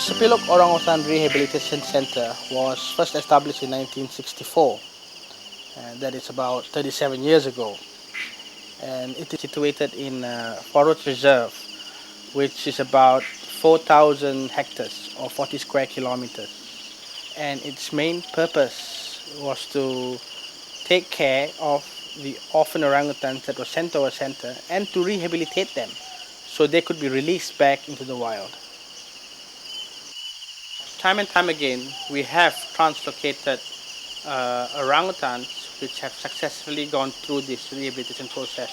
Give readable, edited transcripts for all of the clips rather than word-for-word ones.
Sepilok Orangutan Rehabilitation Centre was first established in 1964, and that is about 37 years ago. And it is situated in a forest reserve, which is about 4,000 hectares or 40 square kilometers. And its main purpose was to take care of the orphan orangutans that were sent to our center and to rehabilitate them so they could be released back into the wild. Time and time again, we have translocated orangutans which have successfully gone through this rehabilitation process.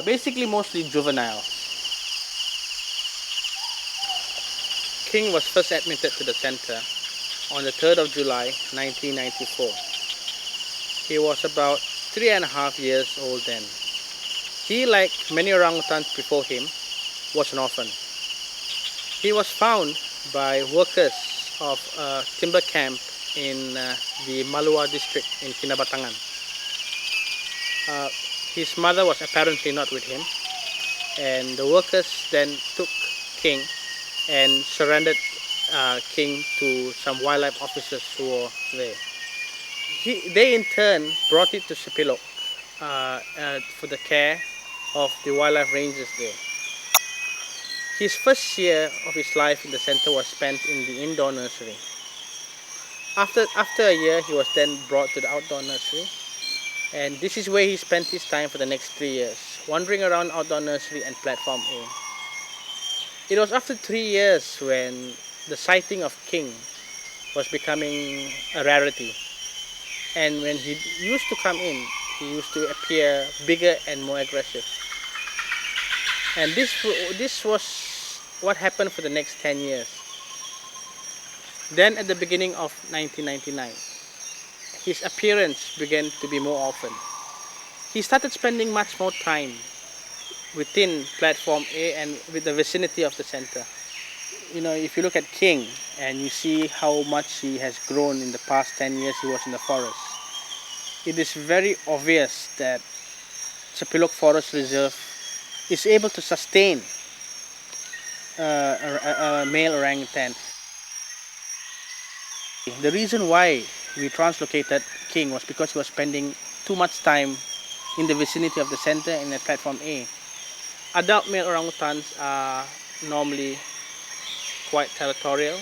Basically, mostly juveniles. King was first admitted to the center on the 3rd of July 1994. He was about 3.5 years old then. He, like many orangutans before him, was an orphan. He was found by workers of a timber camp in the Malua district in Kinabatangan. His mother was apparently not with him, and the workers then took King and surrendered King to some wildlife officers who were there. They in turn brought it to Sepilok for the care of the wildlife rangers there. His first year of his life in the center was spent in the indoor nursery. After a year, he was then brought to the outdoor nursery, and this is where he spent his time for the next 3 years, wandering around outdoor nursery and platform A. It was after 3 years when the sighting of King was becoming a rarity, and when he used to come in, he used to appear bigger and more aggressive. And this was what happened for the next 10 years. Then at the beginning of 1999, his appearance began to be more often. He started spending much more time within platform A and with the vicinity of the center. You know, if you look at King and you see how much he has grown in the past 10 years he was in the forest, it is very obvious that Sepilok Forest Reserve is able to sustain a male orangutan. The reason why we translocated King was because he was spending too much time in the vicinity of the center in the platform A. Adult male orangutans are normally quite territorial,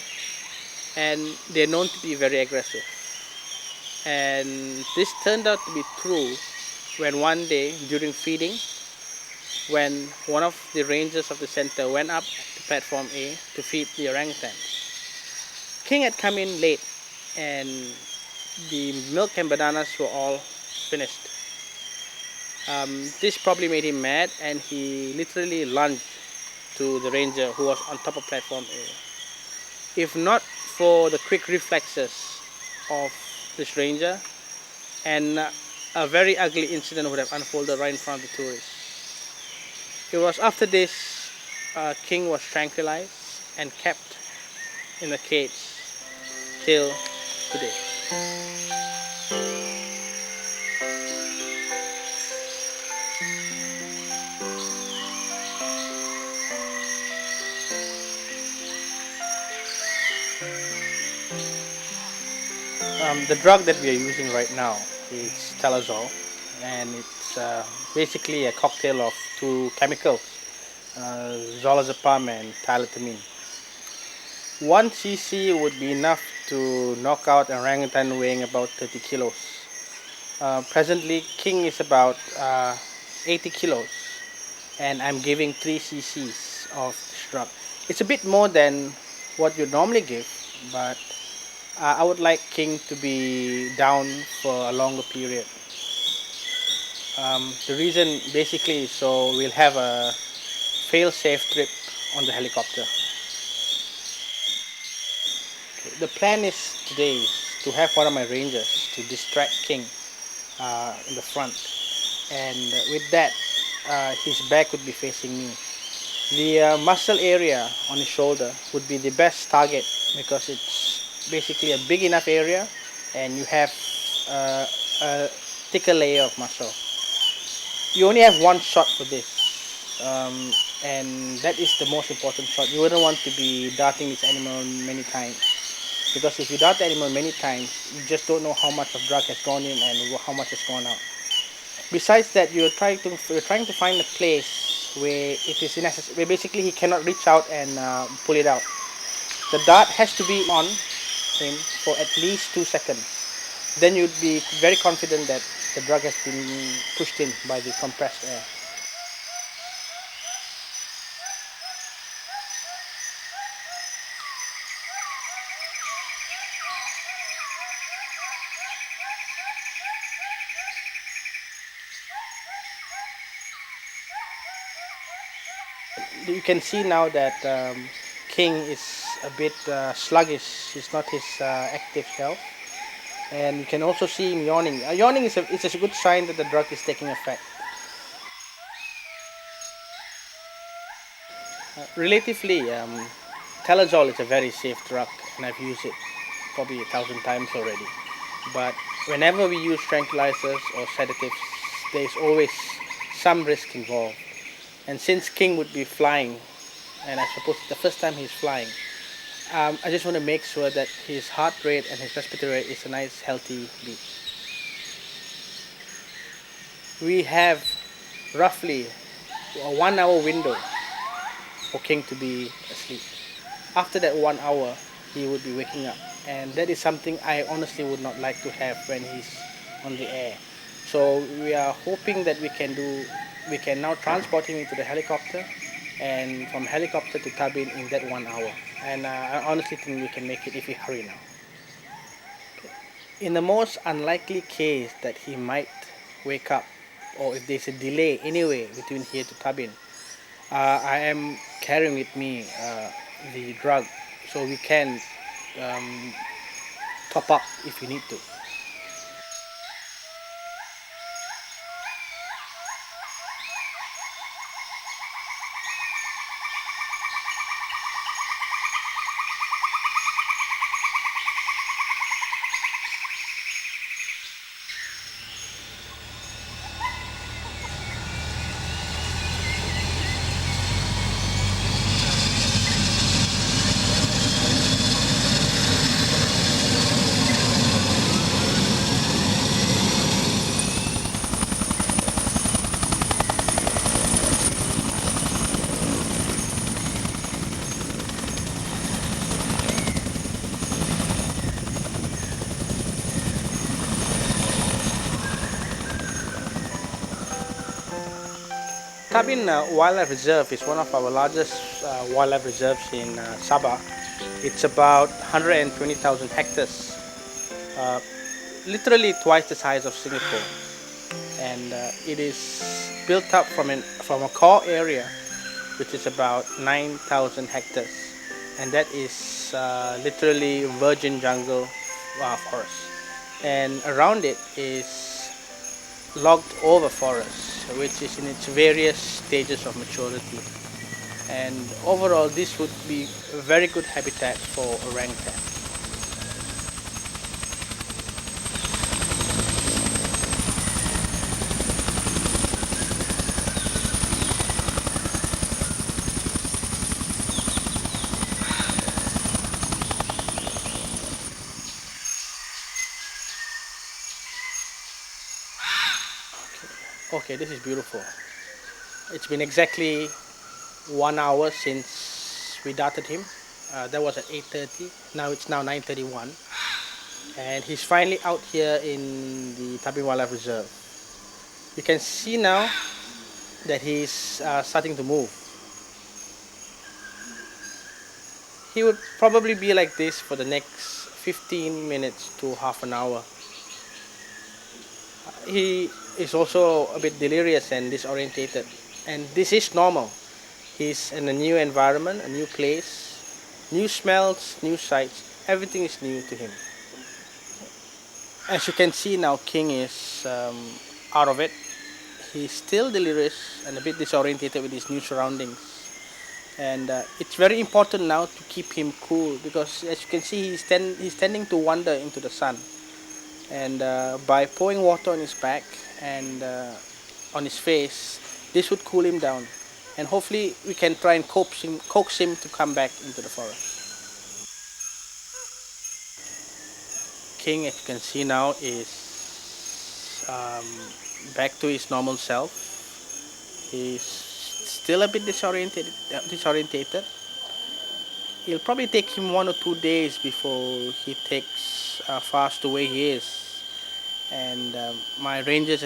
and they're known to be very aggressive. And this turned out to be true when one day during feeding, when one of the rangers of the center went up to platform A to feed the orangutan. King had come in late, and the milk and bananas were all finished. This probably made him mad, and he literally lunged to the ranger who was on top of platform A. If not for the quick reflexes of this ranger, and a very ugly incident would have unfolded right in front of the tourists. It was after this King was tranquilized and kept in a cage till today. The drug that we are using right now is Telazol, and it's basically a cocktail of two chemicals, zolazepam and tyletamine. 1 cc would be enough to knock out an orangutan weighing about 30 kilos. Presently, King is about 80 kilos, and I'm giving 3 cc's of this drug. It's a bit more than what you normally give, but I would like King to be down for a longer period. The reason basically is so we'll have a fail-safe trip on the helicopter. Okay, the plan is today to have one of my rangers to distract King in the front, and with that his back would be facing me. The muscle area on his shoulder would be the best target because it's basically a big enough area and you have a thicker layer of muscle. You only have one shot for this. and that is the most important shot. You wouldn't want to be darting this animal many times, because if you dart the animal many times, you just don't know how much of drug has gone in and how much has gone out. Besides that, you're trying to find a place where it is necessary, where basically he cannot reach out and pull it out. The dart has to be on him for at least 2 seconds. Then you'd be very confident that the drug has been pushed in by the compressed air. You can see now that King is a bit sluggish. He's not his active self, and you can also see him yawning. Yawning is a good sign that the drug is taking effect. Relatively, Telazol is a very safe drug, and I've used it probably 1,000 times already. But whenever we use tranquilizers or sedatives, there's always some risk involved. And since King would be flying, and I suppose it's the first time he's flying, I just want to make sure that his heart rate and his respiratory rate is a nice healthy beat. We have roughly a 1 hour window for King to be asleep. After that 1 hour, he would be waking up, and that is something I honestly would not like to have when he's on the air. So we are hoping that we can now transport him into the helicopter, and from helicopter to Tabin in that 1 hour. And I honestly think we can make it if we hurry now. In the most unlikely case that he might wake up, or if there's a delay anyway between here to Tabin, I am carrying with me the drug, so we can top up if we need to. Tabin Wildlife Reserve is one of our largest wildlife reserves in Sabah. It's about 120,000 hectares, uh, literally twice the size of Singapore, and it is built up from a core area, which is about 9,000 hectares, and that is literally virgin jungle forest, and around it is logged over forest, which is in its various stages of maturity. And overall, this would be a very good habitat for orangutan. Okay, this is beautiful. It's been exactly 1 hour since we darted him. That was at 8:30. Now it's now 9:31, and he's finally out here in the Tabin Wildlife Reserve. You can see now that he's starting to move. He would probably be like this for the next 15 minutes to half an hour. He is also a bit delirious and disorientated, and this is normal. He's in a new environment, a new place, new smells, new sights. Everything is new to him. As you can see now, King is out of it. He's still delirious and a bit disorientated with his new surroundings, and it's very important now to keep him cool, because as you can see, he's tending to wander into the sun, and by pouring water on his back and on his face, this would cool him down, and hopefully we can try and coax him to come back into the forest. King, as you can see now, is back to his normal self. He's still a bit disorientated. It'll probably take him 1 or 2 days before he takes fast the way he is. And my rangers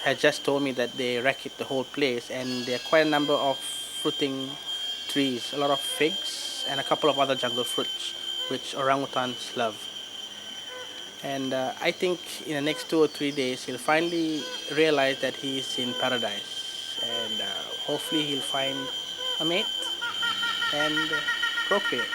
had just told me that they wrecked the whole place, and there are quite a number of fruiting trees, a lot of figs and a couple of other jungle fruits which orangutans love. And I think in the next 2 or 3 days he'll finally realize that he is in paradise, and hopefully he'll find a mate and procreate.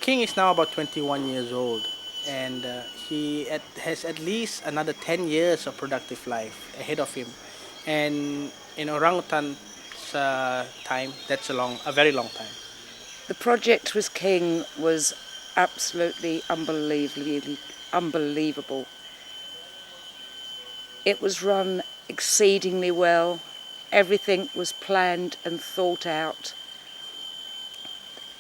King is now about 21 years old, and he has at least another 10 years of productive life ahead of him. And in orangutan's time, that's a very long time. The project with King was absolutely unbelievable. It was run exceedingly well. Everything was planned and thought out.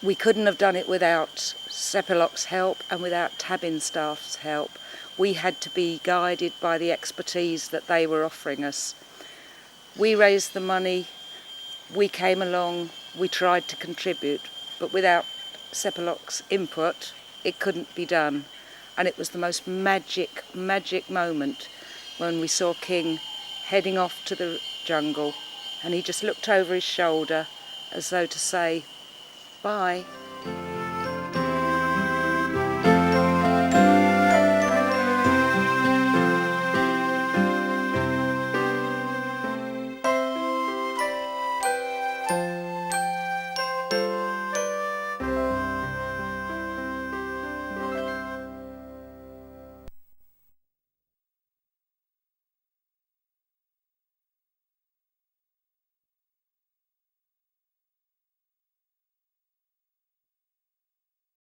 We couldn't have done it without Sepilok's help and without Tabin staff's help. We had to be guided by the expertise that they were offering us. We raised the money, we came along, we tried to contribute, but without Sepilok's input, it couldn't be done. And it was the most magic moment when we saw King heading off to the jungle, and he just looked over his shoulder as though to say, bye.